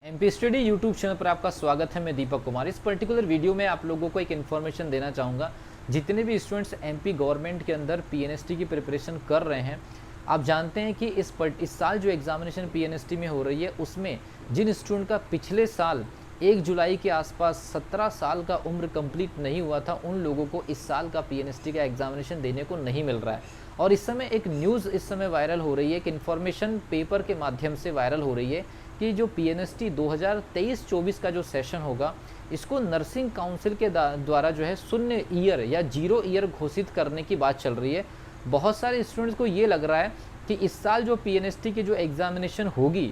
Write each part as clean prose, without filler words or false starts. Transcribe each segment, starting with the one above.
MP study YouTube channel पर आपका स्वागत है। मैं दीपक कुमार। इस पर्टिकुलर वीडियो में आप लोगों को एक इन्फॉर्मेशन देना चाहूँगा। जितने भी स्टूडेंट्स एमपी गवर्नमेंट के अंदर पीएनएसटी की प्रिपरेशन कर रहे हैं, आप जानते हैं कि इस साल जो एग्जामिनेशन पीएनएसटी में हो रही है उसमें जिन स्टूडेंट का पिछले साल 1 जुलाई के आसपास 17 साल का उम्र कंप्लीट नहीं हुआ था, उन लोगों को इस साल का पीएनएसटी का एग्जामिनेशन देने को नहीं मिल रहा है। और इस समय एक न्यूज़ इस समय वायरल हो रही है, एक इन्फॉर्मेशन पेपर के माध्यम से वायरल हो रही है कि जो पीएनएसटी 2023-24 का जो सेशन होगा, इसको नर्सिंग काउंसिल के द्वारा जो है शून्य ईयर या 0 ईयर घोषित करने की बात चल रही है। बहुत सारे स्टूडेंट्स को ये लग रहा है कि इस साल जो पीएनएसटी की जो एग्जामिनेशन होगी,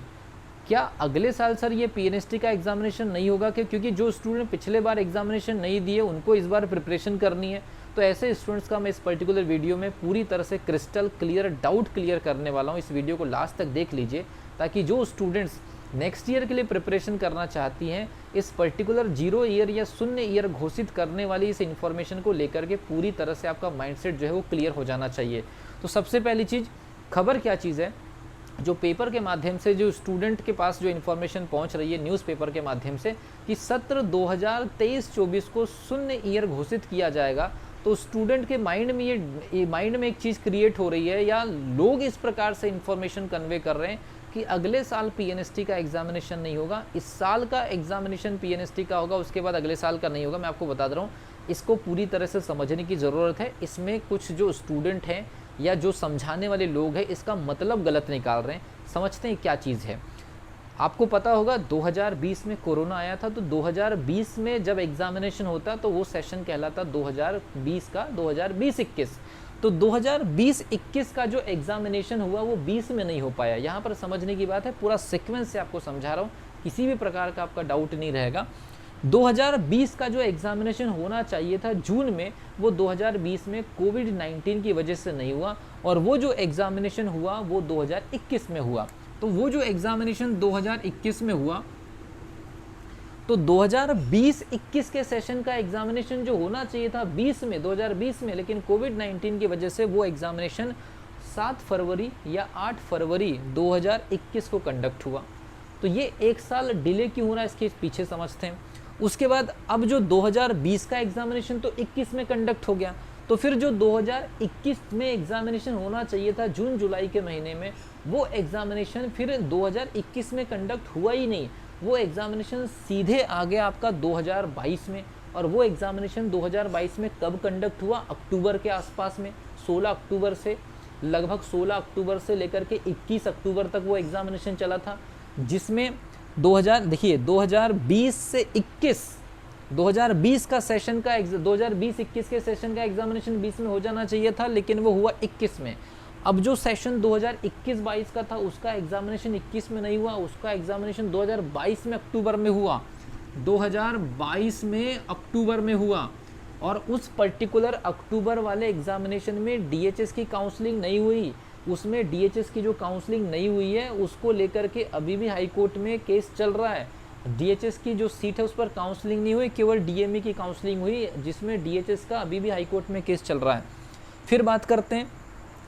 क्या अगले साल सर ये पीएनएसटी का एग्जामिनेशन नहीं होगा? क्योंकि जो स्टूडेंट पिछले बार एग्जामिनेशन नहीं दिए उनको इस बार प्रिपरेशन करनी है। तो ऐसे स्टूडेंट्स का मैं इस पर्टिकुलर वीडियो में पूरी तरह से क्रिस्टल क्लियर डाउट क्लियर करने वाला हूँ। इस वीडियो को लास्ट तक देख लीजिए ताकि जो स्टूडेंट्स नेक्स्ट ईयर के लिए प्रिपरेशन करना चाहती हैं, इस पर्टिकुलर 0 ईयर या शून्य ईयर घोषित करने वाली इस इन्फॉर्मेशन को लेकर के पूरी तरह से आपका माइंडसेट जो है वो क्लियर हो जाना चाहिए। तो सबसे पहली चीज़, खबर क्या चीज़ है? जो पेपर के माध्यम से जो स्टूडेंट के पास जो इन्फॉर्मेशन पहुंच रही है न्यूज़पेपर के माध्यम से कि सत्र 2023-24 को शून्य ईयर घोषित किया जाएगा, तो स्टूडेंट के माइंड में एक चीज़ क्रिएट हो रही है या लोग इस प्रकार से इन्फॉर्मेशन कन्वे कर रहे हैं कि अगले साल पीएनएसटी का एग्जामिनेशन नहीं होगा, इस साल का एग्जामिनेशन पीएनएसटी का होगा, उसके बाद अगले साल का नहीं होगा। मैं आपको बता दे रहा हूँ, इसको पूरी तरह से समझने की ज़रूरत है। इसमें कुछ जो स्टूडेंट हैं या जो समझाने वाले लोग हैं इसका मतलब गलत निकाल रहे हैं। समझते हैं क्या चीज़ है। आपको पता होगा 2020 में कोरोना आया था, तो 2020 में जब एग्जामिनेशन होता तो वो सेशन कहलाता 2020 का 2020-21। तो 2020-21 का जो एग्जामिनेशन हुआ वो 20 में नहीं हो पाया। यहाँ पर समझने की बात है, पूरा सीक्वेंस से आपको समझा रहा हूँ, किसी भी प्रकार का आपका डाउट नहीं रहेगा। 2020 का जो एग्जामिनेशन होना चाहिए था जून में, वो 2020 में कोविड-19 की वजह से नहीं हुआ और वो जो एग्जामिनेशन हुआ वो 2021 में हुआ। तो वो जो एग्जामिनेशन 2021 में हुआ, तो 2020-21 के सेशन का एग्जामिनेशन जो होना चाहिए था 2020 में, लेकिन कोविड-19 की वजह से वो एग्जामिनेशन 7 फरवरी या 8 फरवरी 2021 को कंडक्ट हुआ। तो ये एक साल डिले क्यों हो रहा है, इसके पीछे समझते हैं। उसके बाद अब जो 2020 का एग्जामिनेशन तो 21 में कंडक्ट हो गया, तो फिर जो 2021 में एग्जामिनेशन होना चाहिए था जून जुलाई के महीने में, वो एग्जामिनेशन फिर 2021 में कंडक्ट हुआ ही नहीं। वो एग्जामिनेशन सीधे आ गया आपका 2022 में। और वो एग्जामिनेशन 2022 में कब कंडक्ट हुआ? अक्टूबर के आसपास में, 16 अक्टूबर से, लगभग 16 अक्टूबर से लेकर के 21 अक्टूबर तक वो एग्जामिनेशन चला था, जिसमें 2020 से 21, 2020 का सेशन का 2020-21 के सेशन का एग्जामिनेशन 20 में हो जाना चाहिए था, लेकिन वो हुआ 21 में। अब जो सेशन 2021-22 का था उसका एग्जामिनेशन 21 में नहीं हुआ, उसका एग्जामिनेशन 2022 में अक्टूबर में हुआ, 2022 में अक्टूबर में हुआ। और उस पर्टिकुलर अक्टूबर वाले एग्जामिनेशन में डीएचएस की काउंसलिंग नहीं हुई। उसमें डीएचएस की जो काउंसलिंग नहीं हुई है उसको लेकर के अभी भी हाई कोर्ट में केस चल रहा है। डीएचएस की जो सीट है उस पर काउंसलिंग नहीं हुई, केवल डीएमई की काउंसलिंग हुई, जिसमें डीएचएस का अभी भी हाई कोर्ट में केस चल रहा है। फिर बात करते हैं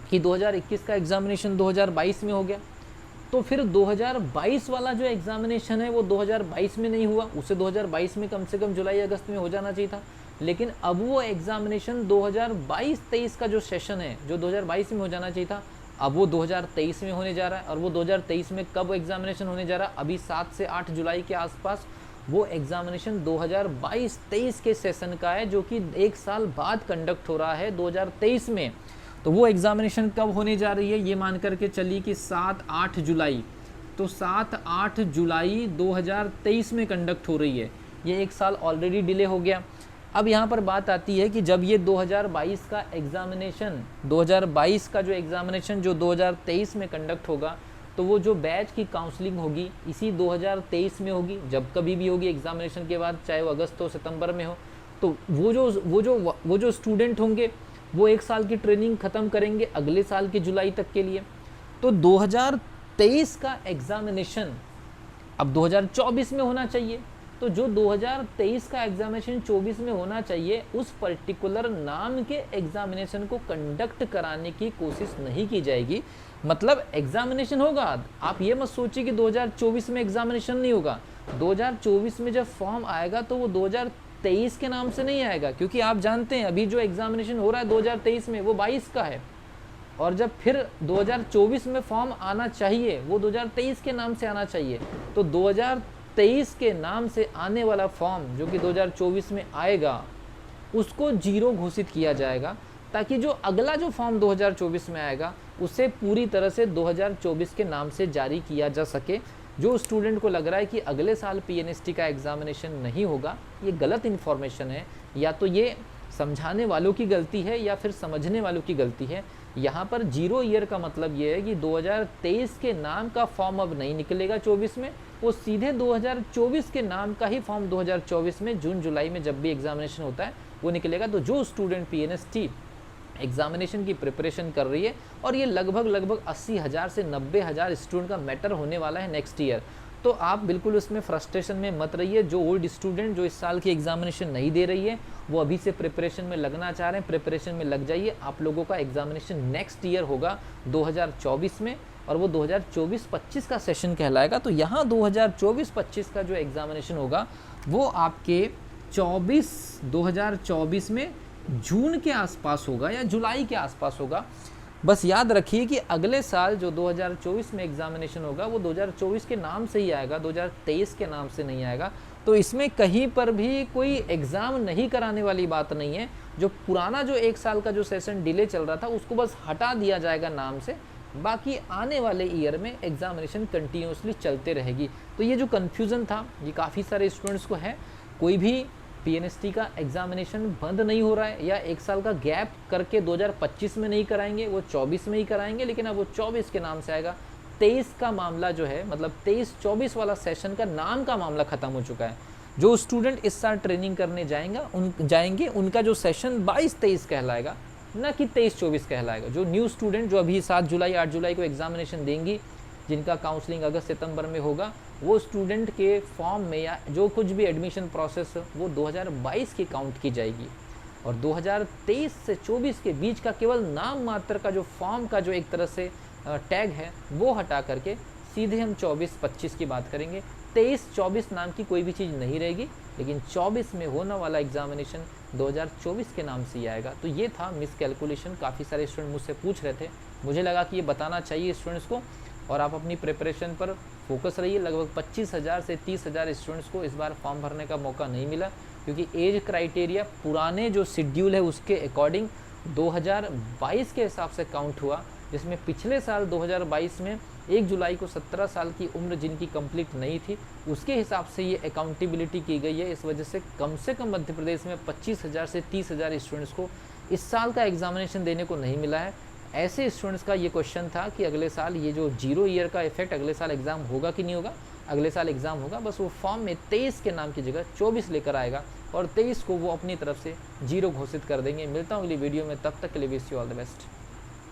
कि 2021 का एग्जामिनेशन 2022 में हो गया, तो फिर 2022 वाला जो एग्जामिनेशन है वो 2022 में नहीं हुआ, उसे 2022 में कम से कम जुलाई अगस्त में हो जाना चाहिए था। लेकिन अब वो एग्जामिनेशन 2022-23 का जो सेशन है जो 2022 में हो जाना चाहिए था, अब वो 2023 में होने जा रहा है। और वो 2023 में कब एग्जामिनेशन होने जा रहा है? अभी 7 से 8 जुलाई के आसपास वो एग्जामिनेशन 2022-23 के सेशन का है, जो कि एक साल बाद कंडक्ट हो रहा है 2023 में। तो वो एग्जामिनेशन कब होने जा रही है? ये मान करके चलिए कि 7-8 जुलाई। तो 7-8 जुलाई 2023 में कंडक्ट हो रही है। ये एक साल ऑलरेडी डिले हो गया। अब यहाँ पर बात आती है कि जब ये 2022 का एग्जामिनेशन, 2022 का जो एग्जामिनेशन जो 2023 में कंडक्ट होगा, तो वो जो बैच की काउंसलिंग होगी इसी 2023 में होगी, जब कभी भी होगी एग्जामिनेशन के बाद, चाहे वो अगस्त हो सितंबर में हो। तो वो जो स्टूडेंट होंगे वो एक साल की ट्रेनिंग ख़त्म करेंगे अगले साल के जुलाई तक के लिए। तो 2023 का एग्जामिनेशन अब 2024 में होना चाहिए। तो जो 2023 का एग्जामिनेशन 24 में होना चाहिए, उस पर्टिकुलर नाम के एग्जामिनेशन को कंडक्ट कराने की कोशिश नहीं की जाएगी। मतलब एग्जामिनेशन होगा, आप ये मत सोचिए कि 2024 में एग्जामिनेशन नहीं होगा। 2024 में जब फॉर्म आएगा तो वो 2023 के नाम से नहीं आएगा, क्योंकि आप जानते हैं अभी जो एग्जामिनेशन हो रहा है 2023 में वो 22 का है, और जब फिर 2024 में फॉर्म आना चाहिए वो 2023 के नाम से आना चाहिए। तो 2023 के नाम से आने वाला फॉर्म जो कि 2024 में आएगा उसको जीरो घोषित किया जाएगा, ताकि जो अगला जो फॉर्म 2024 में आएगा उसे पूरी तरह से 2024 के नाम से जारी किया जा सके। जो स्टूडेंट को लग रहा है कि अगले साल पीएनएसटी का एग्जामिनेशन नहीं होगा, ये गलत इन्फॉर्मेशन है, या तो ये समझाने वालों की गलती है या फिर समझने वालों की गलती है। यहाँ पर 0 ईयर का मतलब ये है कि 2023 के नाम का फॉर्म अब नहीं निकलेगा 24 में, वो सीधे 2024 के नाम का ही फॉर्म 2024 में जून जुलाई में जब भी एग्जामिनेशन होता है वो निकलेगा। तो जो स्टूडेंट पीएनएसटी एग्जामिनेशन की प्रिपरेशन कर रही है, और ये लगभग 80,000 से 90,000 स्टूडेंट का मैटर होने वाला है नेक्स्ट ईयर, तो आप बिल्कुल उसमें फ्रस्ट्रेशन में मत रहिए। जो ओल्ड स्टूडेंट जो इस साल की एग्जामिनेशन नहीं दे रही है वो अभी से प्रिपरेशन में लगना चाह रहे हैं, प्रिपरेशन में लग जाइए। आप लोगों का एग्जामिनेशन नेक्स्ट ईयर होगा 2024 में, और वो 2024-25 का सेशन कहलाएगा। तो यहाँ 2024-25 का जो एग्जामिनेशन होगा वो आपके 2024 में जून के आसपास होगा या जुलाई के आसपास होगा। बस याद रखिए कि अगले साल जो 2024 में एग्जामिनेशन होगा वो 2024 के नाम से ही आएगा, 2023 के नाम से नहीं आएगा। तो इसमें कहीं पर भी कोई एग्ज़ाम नहीं कराने वाली बात नहीं है। जो पुराना जो 1 साल का जो सेशन डिले चल रहा था उसको बस हटा दिया जाएगा नाम से, बाकी आने वाले ईयर में एग्जामिनेशन कंटिन्यूसली चलते रहेगी। तो ये जो कन्फ्यूज़न था ये काफ़ी सारे स्टूडेंट्स को है। कोई भी पीएनएसटी का एग्जामिनेशन बंद नहीं हो रहा है, या 1 साल का गैप करके 2025 में नहीं कराएंगे, वो 24 में ही कराएंगे, लेकिन अब वो 24 के नाम से आएगा। 23 का मामला जो है, मतलब 23-24 वाला सेशन का नाम का मामला ख़त्म हो चुका है। जो स्टूडेंट इस साल ट्रेनिंग करने जाएंगे उनका जो सेशन 22-23 कहलाएगा, ना कि 23-24 कहलाएगा। जो न्यू स्टूडेंट जो अभी 7 जुलाई 8 जुलाई को एग्जामिनेशन देंगी, जिनका काउंसलिंग अगस्त सितंबर में होगा, वो स्टूडेंट के फॉर्म में या जो कुछ भी एडमिशन प्रोसेस वो 2022 की काउंट की जाएगी, और 2023 से 24 के बीच का केवल नाम मात्र का जो फॉर्म का जो एक तरह से टैग है वो हटा करके सीधे हम 24-25 की बात करेंगे। 23-24 नाम की कोई भी चीज़ नहीं रहेगी, लेकिन 24 में होने वाला एग्जामिनेशन 2024 के नाम से ही आएगा। तो ये था मिस कैलकुलेशन, काफ़ी सारे स्टूडेंट मुझसे पूछ रहे थे, मुझे लगा कि ये बताना चाहिए स्टूडेंट्स को। और आप अपनी प्रिपरेशन पर फोकस रहिए। लगभग 25,000 से 30,000 स्टूडेंट्स को इस बार फॉर्म भरने का मौका नहीं मिला, क्योंकि एज क्राइटेरिया पुराने जो शेड्यूल है उसके अकॉर्डिंग 2022 के हिसाब से काउंट हुआ, जिसमें पिछले साल 2022 में 1 जुलाई को 17 साल की उम्र जिनकी कंप्लीट नहीं थी उसके हिसाब से ये अकाउंटेबिलिटी की गई है। इस वजह से कम मध्य प्रदेश में 25,000 से 30,000 स्टूडेंट्स को इस साल का एग्जामिनेशन देने को नहीं मिला है। ऐसे स्टूडेंट्स का ये क्वेश्चन था कि अगले साल ये जो 0 ईयर का इफेक्ट, अगले साल एग्ज़ाम होगा कि नहीं होगा। अगले साल एग्ज़ाम होगा, बस वो फॉर्म में 23 के नाम की जगह 24 लेकर आएगा, और 23 को वो अपनी तरफ से 0 घोषित कर देंगे। मिलता हूँ अगली वीडियो में, तब तक के लिए wish you all the best.